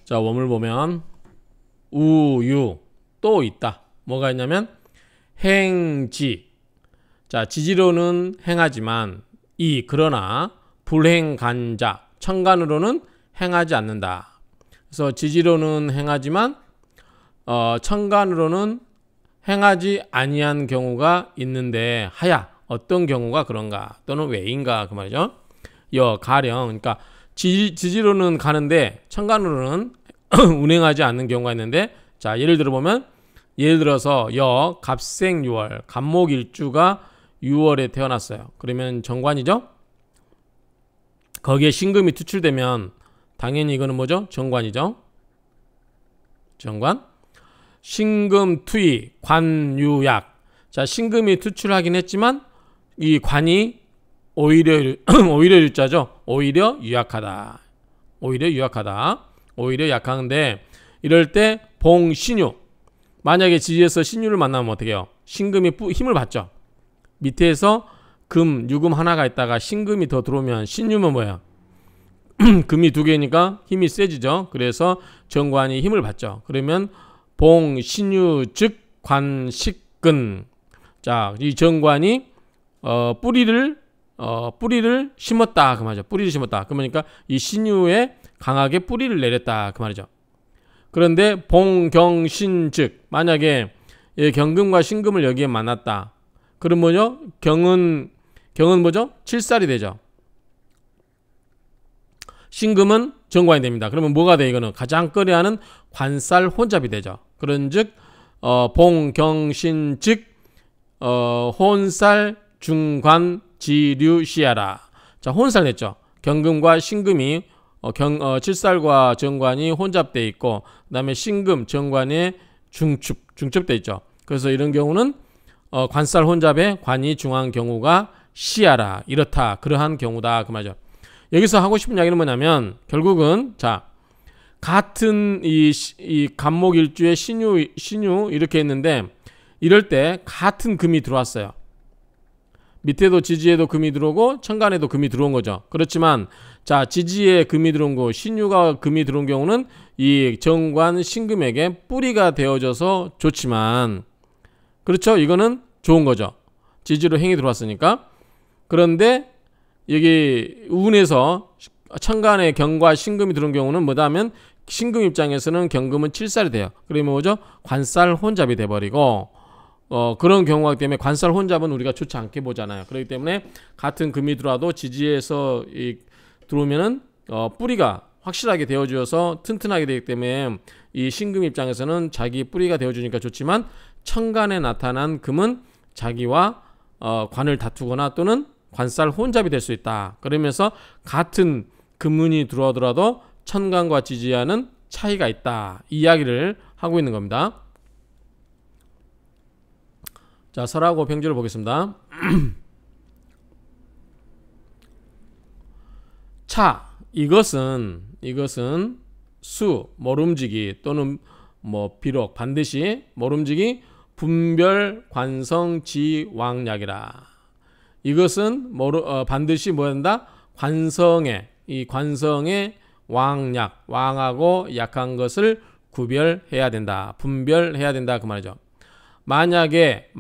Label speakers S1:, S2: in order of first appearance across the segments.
S1: 자, 웜을 보면 우유 또 있다. 뭐가 있냐면 행지. 자, 지지로는 행하지만 그러나 불행간자 천간으로는 행하지 않는다. 그래서 지지로는 행하지만 천간으로는 행하지 아니한 경우가 있는데 하야 어떤 경우가 그런가 또는 왜인가 그 말이죠. 가령 그러니까 지지로는 가는데 천간으로는 운행하지 않는 경우가 있는데, 자, 예를 들어서 갑생유월 갑목일주가 6월에 태어났어요. 그러면 정관이죠. 거기에 신금이 투출되면 당연히 이거는 뭐죠? 정관이죠. 정관. 신금 투이 관유약. 자, 신금이 투출하긴 했지만 이 관이 오히려 유자죠. 오히려 유약하다. 오히려 약한데, 이럴 때 봉신유. 만약에 지지에서 신유를 만나면 어떻게 해요? 신금이 힘을 받죠. 밑에서 유금 하나가 있다가 신금이 더 들어오면 신유면 뭐야? 금이 두 개니까 힘이 세지죠. 그래서 정관이 힘을 받죠. 그러면 봉신유 즉 관식근. 자, 이 정관이 뿌리를 심었다 그 말이죠. 뿌리를 심었다. 그러니까 이 신유에 강하게 뿌리를 내렸다 그 말이죠. 그런데 봉경신 즉 만약에 경금과 신금을 여기에 만났다. 그럼 뭐죠? 경은 뭐죠? 칠살이 되죠. 신금은 정관이 됩니다. 그러면 뭐가 돼? 이거는 가장 꺼려하는 관살 혼잡이 되죠. 그런즉 봉경신 즉 혼살 중관 지류시하라. 자, 혼살 됐죠. 경금과 신금이 칠살과 정관이 혼잡돼 있고, 그다음에 신금 정관에 중첩돼 있죠. 그래서 이런 경우는 관살 혼잡에 관이 중한 경우가 시하라. 이렇다. 그러한 경우다 그 말이죠. 여기서 하고 싶은 이야기는 뭐냐면 결국은 자, 같은 이 갑목일주에 신유 이렇게 했는데, 이럴 때 같은 금이 들어왔어요. 밑에도 지지에도 금이 들어오고 천간에도 금이 들어온 거죠. 그렇지만 자, 지지에 금이 들어온 거, 신유가 금이 들어온 경우는 이 정관 신금에게 뿌리가 되어져서 좋지만, 그렇죠? 이거는 좋은 거죠. 지지로 행이 들어왔으니까. 그런데 여기 운에서 천간에 경과 신금이 들어온 경우는 뭐다 하면 신금 입장에서는 경금은 칠살이 돼요. 그러면 뭐죠? 관살 혼잡이 돼버리고, 그런 경우가 때문에 관살 혼잡은 우리가 좋지 않게 보잖아요. 그렇기 때문에 같은 금이 들어와도 지지에서 들어오면은 뿌리가 확실하게 되어주어서 튼튼하게 되기 때문에 이 신금 입장에서는 자기 뿌리가 되어주니까 좋지만, 천간에 나타난 금은 자기와 관을 다투거나 또는 관살 혼잡이 될 수 있다. 그러면서 같은 금운이 들어오더라도 천간과 지지와는 차이가 있다. 이 이야기를 하고 있는 겁니다. 자, 설하고 병지를 보겠습니다. 차, 이것은 수, 모름지기 또는 비록 반드시 모름지기 분별 관성 지왕약이라. 이것은 반드시 뭐한다? 이 관성의 왕약, 왕하고 약한 것을 구별해야 된다. 분별해야 된다 그 말이죠. 만약에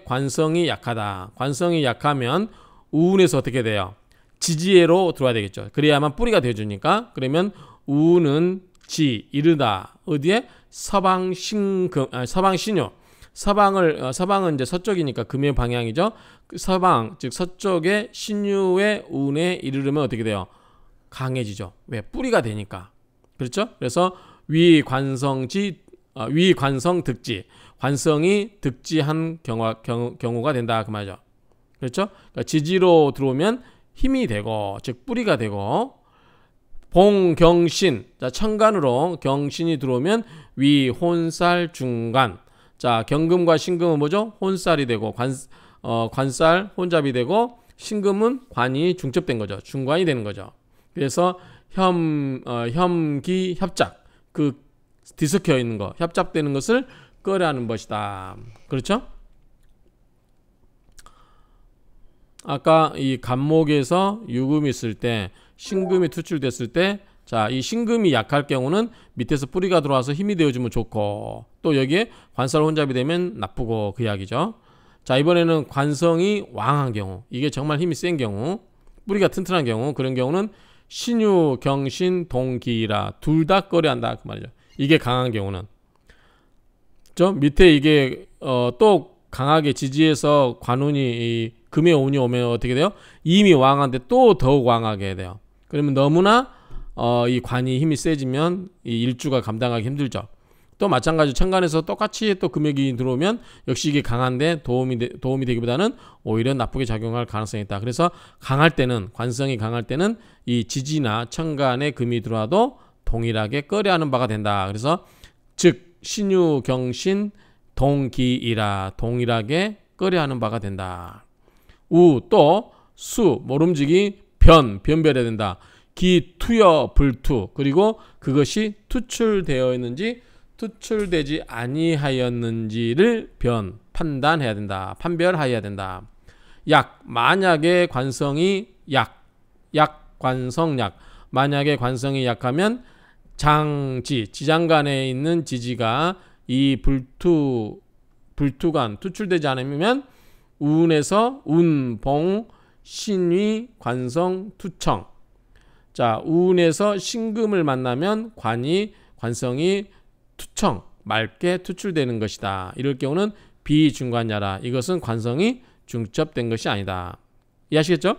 S1: 관성이 약하다. 관성이 약하면 우운에서 어떻게 돼요? 지지해로 들어와야 되겠죠. 그래야만 뿌리가 되어주니까. 그러면 우운은 이르다. 어디에? 서방신유. 서방은 이제 서쪽이니까 금의 방향이죠. 서방, 즉 서쪽의 신유의 운에 이르르면 어떻게 돼요? 강해지죠. 왜? 뿌리가 되니까. 그렇죠? 그래서 위관성 득지. 관성이 득지한 경우가 된다 그 말이죠. 그렇죠? 그러니까 지지로 들어오면 힘이 되고, 즉 뿌리가 되고, 봉경신, 자, 천간으로 경신이 들어오면 위혼살 중간. 자, 경금과 신금은 뭐죠? 혼살이 되고 관살 혼잡이 되고, 신금은 관이 중첩된 거죠. 중관이 되는 거죠. 그래서 혐기 협작, 그 뒤섞여 있는 거, 협잡되는 것을 꺼려하는 것이다. 그렇죠? 아까 이 갑목에서 유금이 있을 때, 신금이 투출됐을 때 자, 이 신금이 약할 경우는 밑에서 뿌리가 들어와서 힘이 되어주면 좋고, 또 여기에 관살 혼잡이 되면 나쁘고, 그 이야기죠. 자, 이번에는 관성이 왕한 경우, 이게 정말 힘이 센 경우, 뿌리가 튼튼한 경우, 그런 경우는 신유, 경신, 동기라 둘 다 꺼려한다 그 말이죠. 이게 강한 경우는. 저 밑에 이게 또 강하게 지지해서 관운이 이 금의 운이 오면 어떻게 돼요? 이미 왕한데 또 더욱 왕하게 해야 돼요. 그러면 너무나 이 관이 힘이 세지면 이 일주가 감당하기 힘들죠. 또 마찬가지로 천간에서 똑같이 또 금액이 들어오면 역시 이게 강한데 도움이 되기보다는 오히려 나쁘게 작용할 가능성이 있다. 그래서 강할 때는, 관성이 강할 때는 이 지지나 천간에 금이 들어와도 동일하게 꺼려하는 바가 된다. 그래서 즉 신유, 경신, 동기이라 동일하게 꺼려하는 바가 된다. 우, 또 수, 모름지기, 변별해야 된다. 기, 투여, 불투. 그리고 그것이 투출되어 있는지 투출되지 아니하였는지를 판단해야 된다. 판별하여야 된다. 약, 만약에 관성이 관성약. 만약에 관성이 약하면 지장간에 있는 지지가 이 불투간 투출되지 않으면 운에서 운봉, 신위, 관성, 투청. 자, 운에서 신금을 만나면 관성이 투청, 맑게 투출되는 것이다. 이럴 경우는 비중관야라. 이것은 관성이 중첩된 것이 아니다. 이해하시겠죠?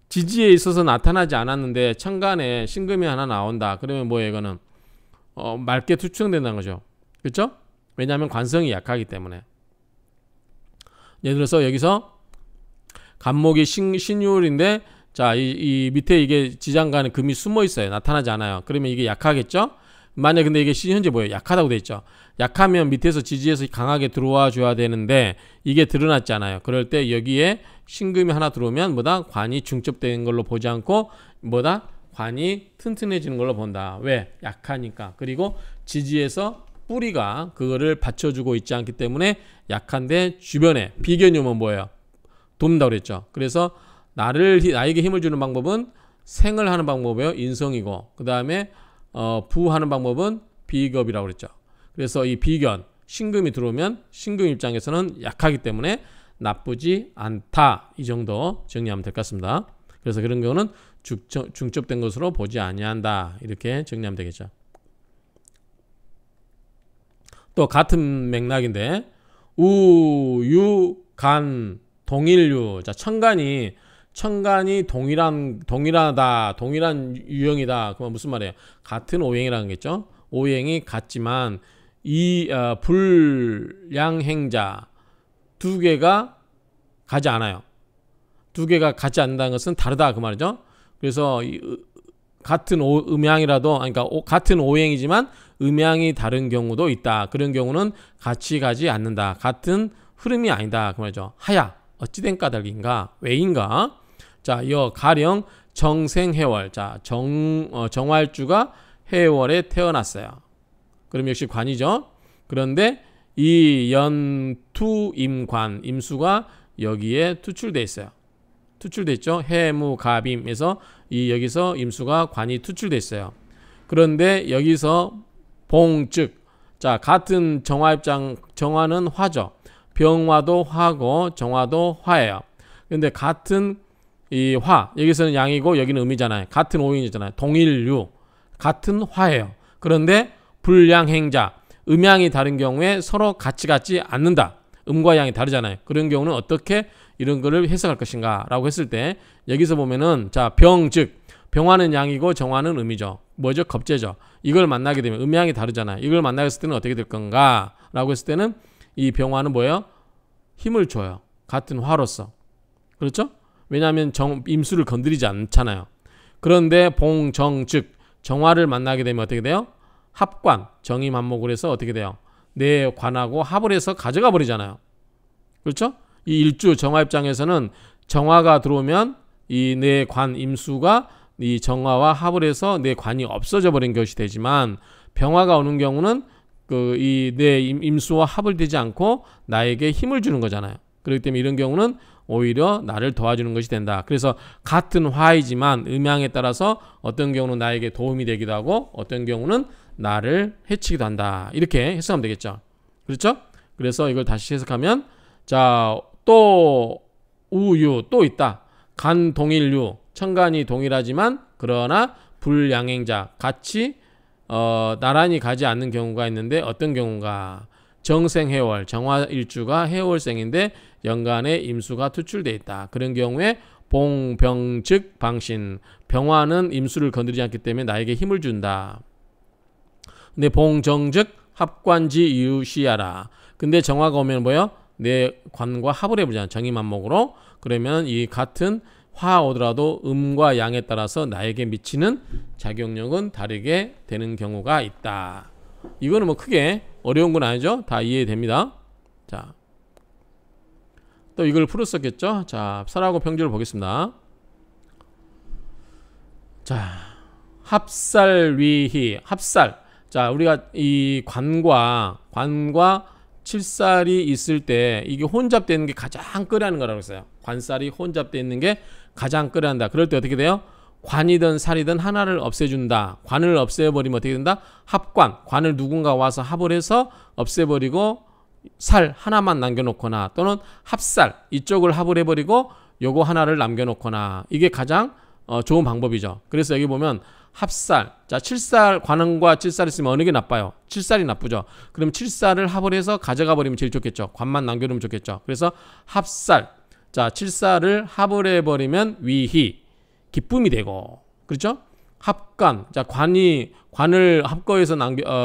S1: 지지에 있어서 나타나지 않았는데 천간에 신금이 하나 나온다. 그러면 뭐예요? 이거는 맑게 투청된다는 거죠. 그렇죠? 왜냐하면 관성이 약하기 때문에. 예를 들어서 여기서 간목이 신유월인데 자, 이 밑에 이게 지장간에 금이 숨어 있어요. 나타나지 않아요. 그러면 이게 약하겠죠? 만약 근데 이게 현재 뭐예요? 약하다고 돼 있죠. 약하면 밑에서 지지해서 강하게 들어와 줘야 되는데 이게 드러났지 않아요. 그럴 때 여기에 신금이 하나 들어오면 관이 중첩되는 걸로 보지 않고 관이 튼튼해지는 걸로 본다. 왜? 약하니까. 그리고 지지에서 뿌리가 그거를 받쳐주고 있지 않기 때문에 약한데 주변에 비견이 오면 뭐예요? 돕는다고 그랬죠. 그래서 나에게 힘을 주는 방법은 생을 하는 방법이에요. 인성이고, 그 다음에 부하는 방법은 비겁이라고 그랬죠. 그래서 이 비견, 신금이 들어오면 신금 입장에서는 약하기 때문에 나쁘지 않다. 이 정도 정리하면 될 것 같습니다. 그래서 그런 경우는 중첩된 것으로 보지 아니한다. 이렇게 정리하면 되겠죠. 또 같은 맥락인데 우, 유, 간, 동일유. 자, 천간이 동일하다, 동일한 유형이다. 그러면 무슨 말이에요? 같은 오행이라는 거겠죠. 오행이 같지만 이 불량행자 두 개가 가지 않아요. 두 개가 같지 않는다는 것은 다르다 그 말이죠. 그래서 같은 음양이라도, 그러니까 같은 오행이지만 음양이 다른 경우도 있다. 그런 경우는 같이 가지 않는다. 같은 흐름이 아니다 그 말이죠. 하야 어찌된 까닭인가? 왜인가? 자, 가령 정생해월. 자, 정활주가 해월에 태어났어요. 그럼 역시 관이죠. 그런데 이 연투임관, 임수가 여기에 투출돼 있어요. 투출돼 있죠. 해무갑임에서 여기서 임수가 관이 투출돼 있어요. 그런데 여기서 봉즉, 자, 같은 정화 입장, 정화는 화죠. 병화도 화고 정화도 화예요. 그런데 같은 이 화, 여기서는 양이고 여기는 음이잖아요. 같은 오행이잖아요. 동일유, 같은 화예요. 그런데 불량행자, 음양이 다른 경우에 서로 같이 않는다. 음과 양이 다르잖아요. 그런 경우는 어떻게 이런 거를 해석할 것인가 라고 했을 때 여기서 보면은 자, 병즉, 병화는 양이고 정화는 음이죠. 뭐죠? 겁재죠. 이걸 만나게 되면 음양이 다르잖아요. 이걸 만나게 했을 때는 어떻게 될 건가 라고 했을 때는 이 병화는 뭐예요? 힘을 줘요. 같은 화로서. 그렇죠? 왜냐하면 임수를 건드리지 않잖아요. 그런데 봉정즉, 정화를 만나게 되면 어떻게 돼요? 합관, 정임 한목을 해서 어떻게 돼요? 내 관하고 합을 해서 가져가 버리잖아요. 그렇죠? 이 일주 정화 입장에서는 정화가 들어오면 이 내 관 임수가 이 정화와 합을 해서 내 관이 없어져 버린 것이 되지만 병화가 오는 경우는 이 내 임수와 합을 되지 않고 나에게 힘을 주는 거잖아요. 그렇기 때문에 이런 경우는 오히려 나를 도와주는 것이 된다. 그래서 같은 화이지만 음양에 따라서 어떤 경우는 나에게 도움이 되기도 하고 어떤 경우는 나를 해치기도 한다. 이렇게 해석하면 되겠죠. 그렇죠? 그래서 이걸 다시 해석하면 자, 또 우유 또 있다. 간 동일유 천간이 동일하지만 그러나 불양행자 같이 나란히 가지 않는 경우가 있는데 어떤 경우가 정생해월 정화일주가 해월생인데 연간에 임수가 투출돼 있다. 그런 경우에 봉병즉 방신 병화는 임수를 건드리지 않기 때문에 나에게 힘을 준다. 근데 봉정즉 합관지 유시하라. 근데 정화가 오면 뭐요? 내 관과 합을 해보잖아. 정의만목으로. 그러면 이 같은 화 오더라도 음과 양에 따라서 나에게 미치는 작용력은 다르게 되는 경우가 있다. 이거는 뭐 크게 어려운 건 아니죠. 다 이해됩니다. 자, 또 이걸 풀었었겠죠. 자, 설하고 평지를 보겠습니다. 자, 합살위희 합살. 자, 우리가 이 관과 칠살이 있을 때 이게 혼잡되어 있는 게 가장 끓여하는 거라고 했어요. 관살이 혼잡되어 있는 게 가장 끓여한다. 그럴 때 어떻게 돼요? 관이든 살이든 하나를 없애준다. 관을 없애버리면 어떻게 된다? 합관. 관을 누군가 와서 합을 해서 없애버리고 살 하나만 남겨놓거나 또는 합살. 이쪽을 합을 해버리고 요거 하나를 남겨놓거나 이게 가장 좋은 방법이죠. 그래서 여기 보면 합살. 자, 칠살, 관음과 칠살이 있으면 어느 게 나빠요? 칠살이 나쁘죠. 그럼 칠살을 합을 해서 가져가 버리면 제일 좋겠죠. 관만 남겨놓으면 좋겠죠. 그래서 합살. 자, 칠살을 합을 해버리면 위희. 기쁨이 되고. 그렇죠? 합관. 자, 관을 합거해서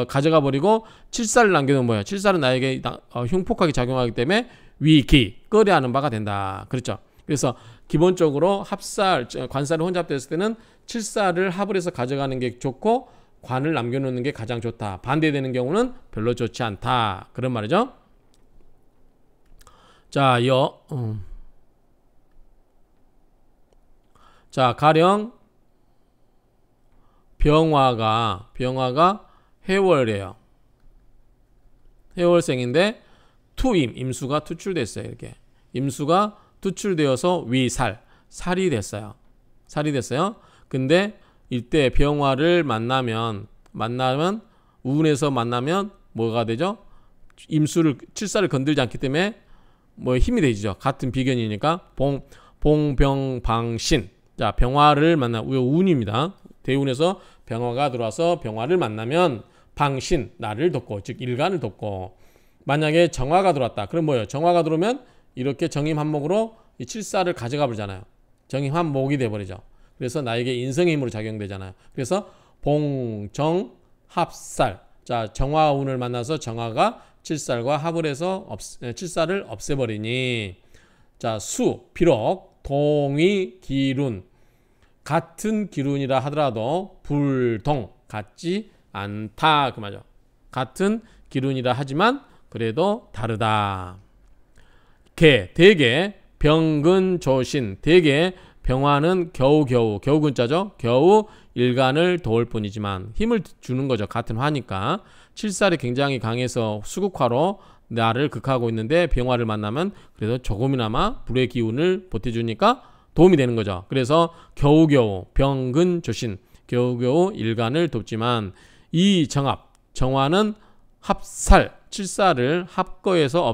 S1: 가져가 버리고 칠살을 남겨놓으면 뭐예요? 칠살은 나에게 흉폭하게 작용하기 때문에 위기. 꺼려하는 바가 된다. 그렇죠? 그래서 기본적으로 합살, 관살이 혼잡됐을 때는 칠살을 합을 해서 가져가는 게 좋고 관을 남겨놓는 게 가장 좋다. 반대되는 경우는 별로 좋지 않다. 그런 말이죠. 자, 자, 가령 병화가 해월이에요. 해월생인데 투임, 임수가 투출됐어요. 이렇게 임수가 투출되어서 위살, 살이 됐어요. 근데 이때 병화를 만나면 우운에서 만나면 뭐가 되죠? 칠살을 건들지 않기 때문에 뭐 힘이 되죠. 같은 비견이니까 봉병방신. 자, 병화를 만나 우운입니다. 대운에서 병화가 들어와서 병화를 만나면 방신, 나를 돕고 즉 일간을 돕고 만약에 정화가 들어왔다. 그럼 뭐예요? 정화가 들어오면 이렇게 정임한목으로 이 칠살을 가져가 버리잖아요. 정임한목이 돼버리죠. 그래서 나에게 인성의 힘으로 작용되잖아요. 그래서 봉정합살. 자, 정화운을 만나서 정화가 칠살과 합을 해서 칠살을 없애버리니 자, 비록 동위 기룬 같은 기룬이라 하더라도 불동 같지 않다 그 말이죠. 같은 기룬이라 하지만 그래도 다르다. 대개 병근조신. 대개 병화는 겨우 근자죠. 겨우 일간을 도울 뿐이지만 힘을 주는 거죠. 같은 화니까. 칠살이 굉장히 강해서 수국화로 나를 극하고 있는데 병화를 만나면 그래도 조금이나마 불의 기운을 보태주니까 도움이 되는 거죠. 그래서 겨우겨우 병근조신. 겨우겨우 일간을 돕지만 이 정화는 합살, 칠살을 합거해서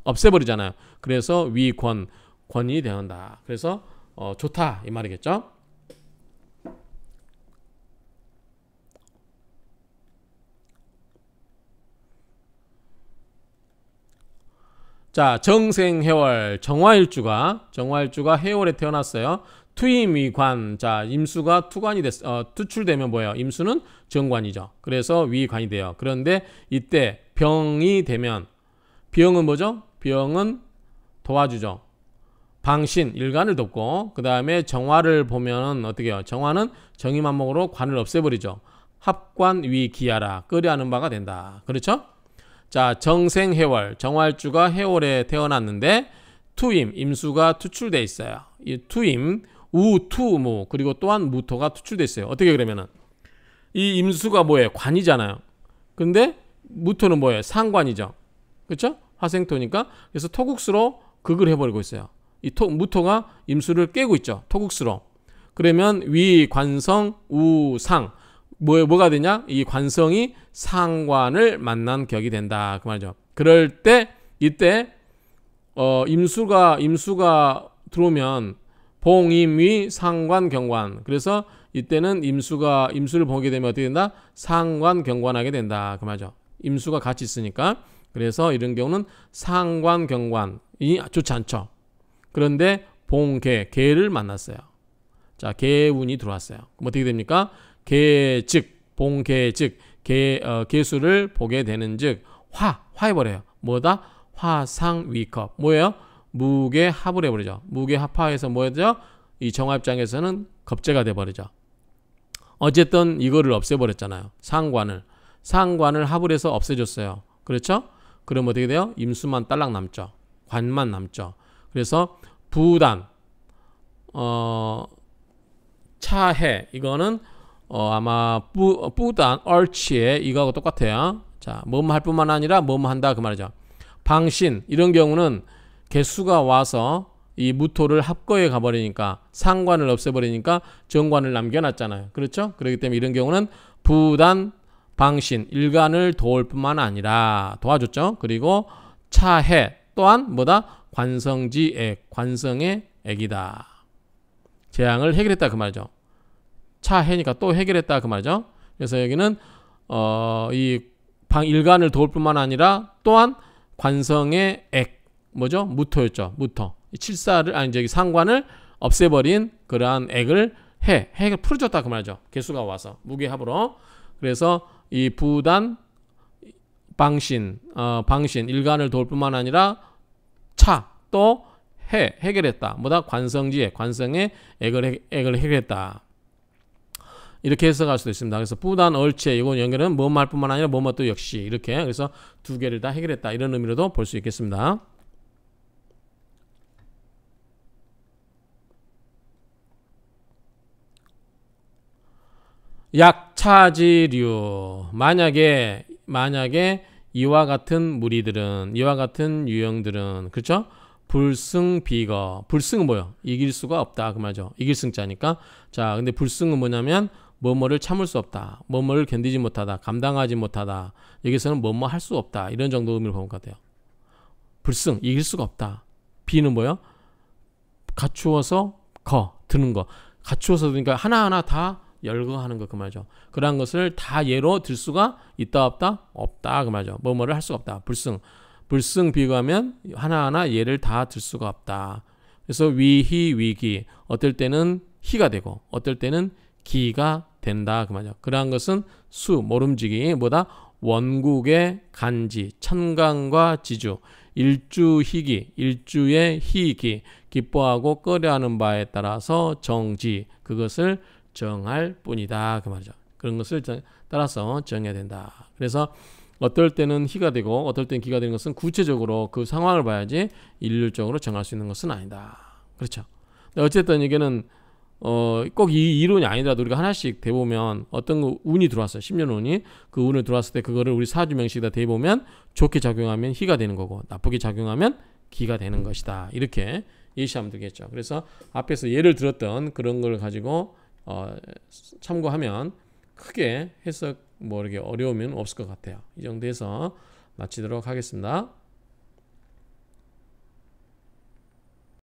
S1: 없애버리잖아요. 그래서 권이 되는다. 그래서 좋다 이 말이겠죠. 자, 정생해월 정화일주가 해월에 태어났어요. 투임위관. 자, 임수가 투출되면 뭐예요? 임수는 정관이죠. 그래서 위관이 돼요. 그런데 이때 병이 되면 병은 뭐죠? 병은 도와주죠. 방신, 일간을 돕고 그 다음에 정화를 보면 어떻게 해요? 정화는 정임한목으로 관을 없애버리죠. 합관위기하라. 끄려하는 바가 된다. 그렇죠? 자, 정생해월 정화일주가 해월에 태어났는데 투임, 임수가 투출돼 있어요. 이 투임, 우투무 그리고 또한 무토가 투출돼 있어요. 어떻게 그러면은 이 임수가 뭐예요? 관이잖아요. 근데 무토는 뭐예요? 상관이죠. 그렇죠? 화생토니까. 그래서 토국수로 극을 해버리고 있어요. 무토가 임수를 깨고 있죠. 토국수로. 그러면 위, 관성, 우, 상. 뭐가 되냐? 이 관성이 상관을 만난 격이 된다. 그 말이죠. 그럴 때, 이때, 임수가 들어오면 봉임위, 상관, 경관. 그래서 이때는 임수를 보게 되면 어떻게 된다? 상관, 경관하게 된다. 그 말이죠. 임수가 같이 있으니까. 그래서 이런 경우는 상관, 경관이 좋지 않죠. 그런데 봉계, 계를 만났어요. 자, 계운이 들어왔어요. 그럼 어떻게 됩니까? 계즉, 봉계즉, 계수를 보게 되는 즉, 화해버려요. 뭐다? 화상위컵. 뭐예요? 무게 합을 해버리죠. 무게 합화해서 뭐죠? 이 정화입장에서는 겁재가 돼버리죠. 어쨌든 이거를 없애버렸잖아요. 상관을 합을 해서 없애줬어요. 그렇죠? 그럼 어떻게 돼요? 임수만 딸랑 남죠. 관만 남죠. 그래서 부단, 차해, 이거는 아마 부단, 얼치에 이거하고 똑같아요. 자, 뭐뭐 할 뿐만 아니라 뭐뭐 한다 그 말이죠. 방신, 이런 경우는 개수가 와서 이 무토를 합거에 가버리니까 상관을 없애버리니까 정관을 남겨놨잖아요. 그렇죠? 그렇기 때문에 이런 경우는 부단, 방신, 일간을 도울 뿐만 아니라 도와줬죠. 그리고 차해 또한 뭐다? 관성지액, 관성의 액이다. 재앙을 해결했다 그 말이죠. 차해니까 또 해결했다 그 말이죠. 그래서 여기는 일간을 도울 뿐만 아니라 또한 관성의 액, 뭐죠? 무토였죠. 무토. 상관을 없애버린 그러한 액을 핵을 풀어줬다 그 말이죠. 개수가 와서 무게합으로. 그래서 이 부단, 방신, 일간을 도울 뿐만 아니라 또 해결했다. 뭐다? 관성지액, 관성의 액을 해결했다. 이렇게 해석할 수도 있습니다. 그래서 부단, 얼체, 이건 연결은 뭐뭐 할 뿐만 아니라 뭐뭐 또 역시 이렇게. 그래서 두 개를 다 해결했다. 이런 의미로도 볼 수 있겠습니다. 약차지류. 만약에 이와 같은 무리들은, 이와 같은 유형들은, 그렇죠? 불승비거. 불승은 뭐요? 이길 수가 없다 그 말이죠. 이길 승자니까. 자, 근데 불승은 뭐냐면 뭐뭐를 참을 수 없다, 뭐뭐를 견디지 못하다, 감당하지 못하다. 여기서는 뭐뭐 할 수 없다, 이런 정도 의미를 보는 것 같아요. 불승, 이길 수가 없다. 비는 뭐요? 갖추어서 드는 거. 갖추어서 그러니까 하나하나 다 열거하는 거 그 말이죠. 그러한 것을 다 예로 들 수가 있다 없다? 없다 그 말이죠. 뭐뭐를 할 수가 없다. 불승 비교하면 하나하나 예를 다 들 수가 없다. 그래서 위희 위기, 어떨 때는 희가 되고 어떨 때는 기가 된다 그 말이죠. 그러한 것은 모름지기 뭐다? 원국의 간지, 천간과 지주, 일주희기, 일주의 희기, 기뻐하고 꺼려하는 바에 따라서 정지, 그것을 정할 뿐이다 그 말이죠. 그런 것을 따라서 정해야 된다. 그래서 어떨 때는 희가 되고 어떨 때는 기가 되는 것은 구체적으로 그 상황을 봐야지 일률적으로 정할 수 있는 것은 아니다. 그렇죠. 어쨌든 이게는 꼭 이 이론이 아니더라도 우리가 하나씩 대보면 어떤 거 운이 들어왔어요. 10년 운이. 그 운을 들어왔을 때 그거를 우리 사주명식에다 대보면 좋게 작용하면 희가 되는 거고 나쁘게 작용하면 기가 되는 것이다. 이렇게 예시하면 되겠죠. 그래서 앞에서 예를 들었던 그런 걸 가지고 참고하면 크게 해석 이렇게 어려우면 없을 것 같아요. 이 정도에서 마치도록 하겠습니다.